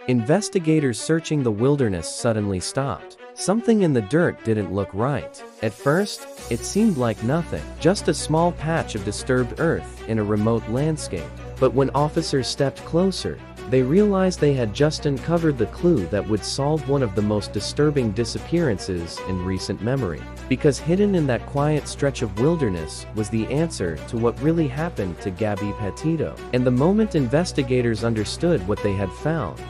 Investigators searching the wilderness suddenly stopped. Something in the dirt didn't look right. At first, it seemed like nothing, just a small patch of disturbed earth in a remote landscape. But when officers stepped closer, they realized they had just uncovered the clue that would solve one of the most disturbing disappearances in recent memory. Because hidden in that quiet stretch of wilderness was the answer to what really happened to Gabby Petito. And the moment investigators understood what they had found,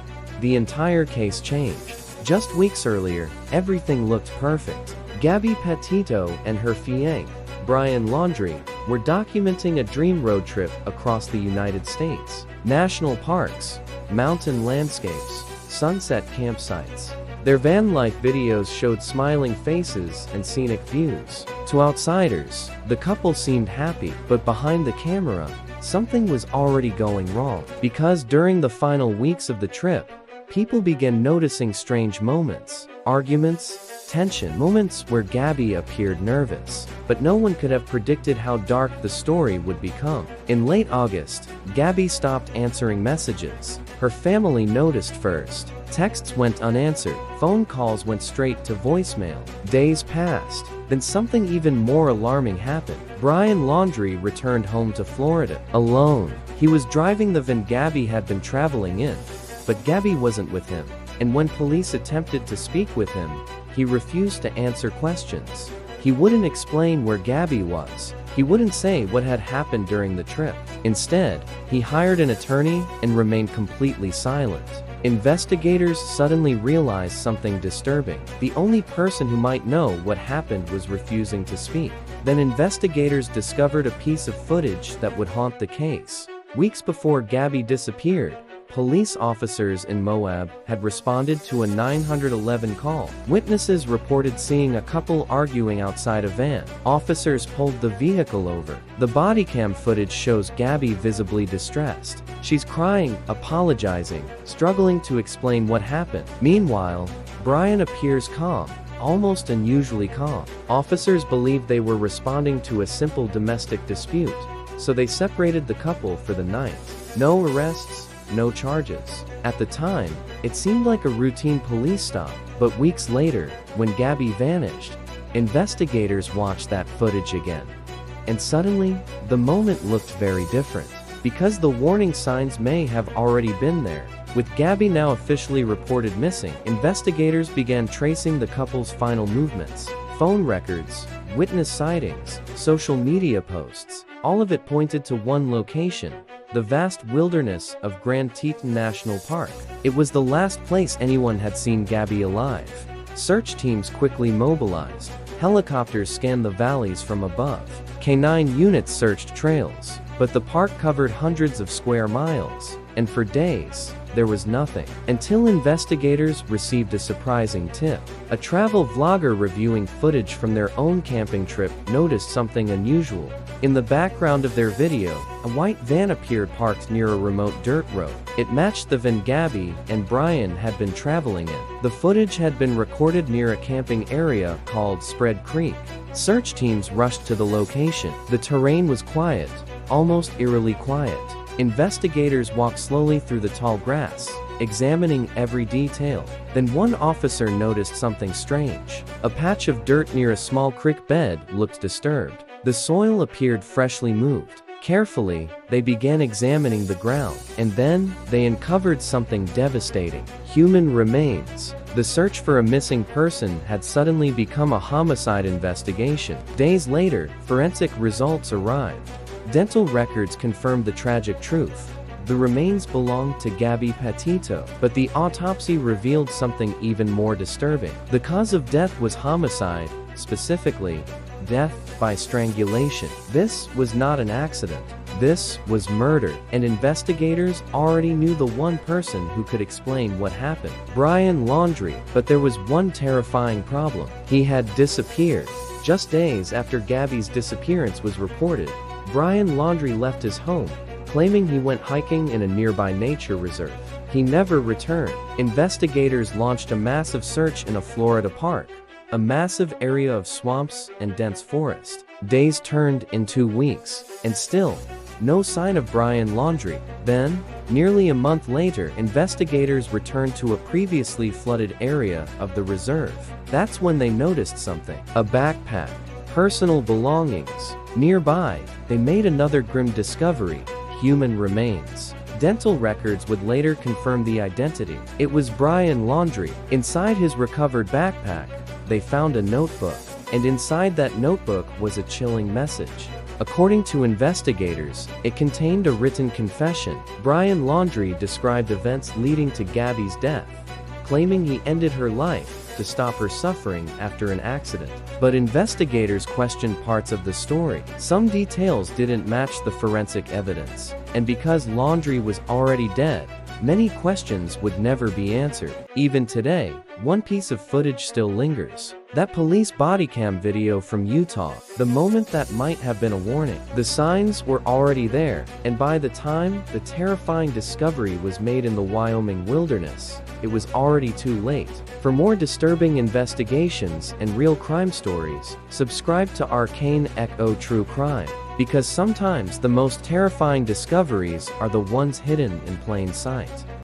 the entire case changed. Just weeks earlier, everything looked perfect. Gabby Petito and her fiancé, Brian Laundrie, were documenting a dream road trip across the United States. National parks, mountain landscapes, sunset campsites. Their van life videos showed smiling faces and scenic views. To outsiders, the couple seemed happy, but behind the camera, something was already going wrong. Because during the final weeks of the trip, people began noticing strange moments, arguments, tension, moments where Gabby appeared nervous. But no one could have predicted how dark the story would become. In late August, Gabby stopped answering messages. Her family noticed first. Texts went unanswered, phone calls went straight to voicemail. Days passed, then something even more alarming happened. Brian Laundrie returned home to Florida, alone. He was driving the van Gabby had been traveling in, but Gabby wasn't with him. And when police attempted to speak with him, he refused to answer questions. He wouldn't explain where Gabby was. He wouldn't say what had happened during the trip. Instead, he hired an attorney and remained completely silent. Investigators suddenly realized something disturbing. The only person who might know what happened was refusing to speak. Then investigators discovered a piece of footage that would haunt the case. Weeks before Gabby disappeared, police officers in Moab had responded to a 911 call. Witnesses reported seeing a couple arguing outside a van. Officers pulled the vehicle over. The bodycam footage shows Gabby visibly distressed. She's crying, apologizing, struggling to explain what happened. Meanwhile, Brian appears calm, almost unusually calm. Officers believed they were responding to a simple domestic dispute, so they separated the couple for the night. No arrests, no charges. At the time, it seemed like a routine police stop, but weeks later, when Gabby vanished, investigators watched that footage again. And suddenly, the moment looked very different. Because the warning signs may have already been there. With Gabby now officially reported missing, investigators began tracing the couple's final movements. Phone records, witness sightings, social media posts, all of it pointed to one location: the vast wilderness of Grand Teton National Park. It was the last place anyone had seen Gabby alive. Search teams quickly mobilized. Helicopters scanned the valleys from above. Canine units searched trails. But the park covered hundreds of square miles, and for days, there was nothing. Until investigators received a surprising tip. A travel vlogger reviewing footage from their own camping trip noticed something unusual. In the background of their video, a white van appeared parked near a remote dirt road. It matched the van Gabby and Brian had been traveling in. The footage had been recorded near a camping area called Spread Creek. Search teams rushed to the location. The terrain was quiet, almost eerily quiet. Investigators walked slowly through the tall grass, examining every detail. Then one officer noticed something strange. A patch of dirt near a small creek bed looked disturbed. The soil appeared freshly moved. Carefully, they began examining the ground, and then they uncovered something devastating: human remains. The search for a missing person had suddenly become a homicide investigation. Days later, forensic results arrived. Dental records confirmed the tragic truth. The remains belonged to Gabby Petito, but the autopsy revealed something even more disturbing. The cause of death was homicide, specifically, death by strangulation. This was not an accident. This was murder, and investigators already knew the one person who could explain what happened: Brian Laundrie. But there was one terrifying problem. He had disappeared. Just days after Gabby's disappearance was reported, Brian Laundrie left his home, claiming he went hiking in a nearby nature reserve. He never returned. Investigators launched a massive search in a Florida park, a massive area of swamps and dense forest. Days turned into weeks, and still, no sign of Brian Laundrie. Then, Nearly a month later, investigators returned to a previously flooded area of the reserve. That's when they noticed something. A backpack. Personal belongings. Nearby, they made another grim discovery: human remains. Dental records would later confirm the identity. It was Brian Laundrie. Inside his recovered backpack, they found a notebook. And inside that notebook was a chilling message. According to investigators, it contained a written confession. Brian Laundrie described events leading to Gabby's death, claiming he ended her life to stop her suffering after an accident. But investigators questioned parts of the story. Some details didn't match the forensic evidence. And because Laundrie was already dead, many questions would never be answered. Even today, one piece of footage still lingers. That police bodycam video from Utah, the moment that might have been a warning. The signs were already there, and by the time the terrifying discovery was made in the Wyoming wilderness, it was already too late. For more disturbing investigations and real crime stories, subscribe to Arcane Echo True Crime, because sometimes the most terrifying discoveries are the ones hidden in plain sight.